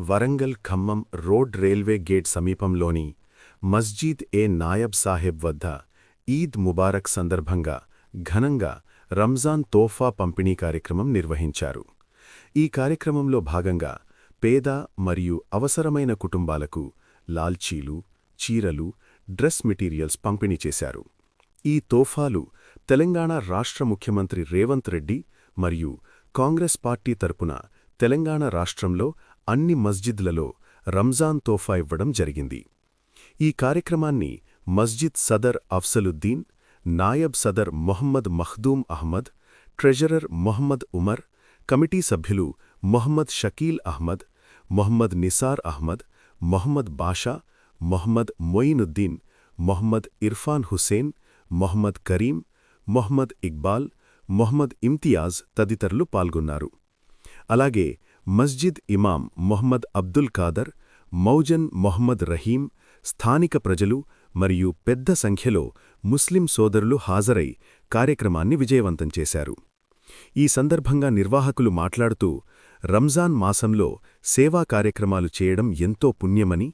Warangal Khammam road railway gate సమీపంలోని మస్జీద్ నాయబ్ సాహెబ్ వద్ద ఈద్ ముబారక్ సందర్భంగా ఘనంగా రంజాన్ తోఫా పంపిణీ కార్యక్రమం నిర్వహించారు. ఈ కార్యక్రమంలో భాగంగా పేద మరియు అవసరమైన కుటుంబాలకు లాల్చీలు, చీరలు, డ్రెస్ మెటీరియల్స్ పంపిణీ చేశారు. ఈ తోఫాలు తెలంగాణ రాష్ట్ర ముఖ్యమంత్రి రేవంత్ రెడ్డి మరియు కాంగ్రెస్ పార్టీ తరపున తెలంగాణ రాష్ట్రంలో అన్ని మస్జిద్లలో రంజాన్ తోఫా ఇవ్వడం జరిగింది. ఈ కార్యక్రమాన్ని మస్జిద్ సదర్ అఫ్సలుద్దీన్, నాయబ్ సదర్ మొహమ్మద్ మఖ్దూమ్ అహ్మద్, ట్రెజరర్ మొహమ్మద్ ఉమర్, కమిటీ సభ్యులు మొహమ్మద్ షకీల్ అహ్మద్, మొహమ్మద్ నిసార్ అహ్మద్, మొహమ్మద్ బాషా, మొహమ్మద్ మొయినుద్దీన్, మొహమ్మద్ ఇర్ఫాన్ హుసేన్, మొహమ్మద్ కరీం, మొహమ్మద్ ఇక్బాల్, మొహమ్మద్ ఇమ్తియాజ్ తదితరులు పాల్గొన్నారు. అలాగే మస్జిద్ ఇమాం మొహమ్మద్ అబ్దుల్ ఖాదర్, మౌజన్ మొహమ్మద్ రహీం, స్థానిక ప్రజలు మరియు పెద్ద సంఖ్యలో ముస్లిం సోదరులు హాజరై కార్యక్రమాన్ని విజయవంతం చేశారు. ఈ సందర్భంగా నిర్వాహకులు మాట్లాడుతూ రంజాన్ మాసంలో సేవా కార్యక్రమాలు చేయడం ఎంతో పుణ్యమని,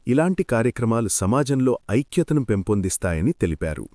ఇలాంటి కార్యక్రమాలు సమాజంలో ఐక్యతను పెంపొందిస్తాయని తెలిపారు.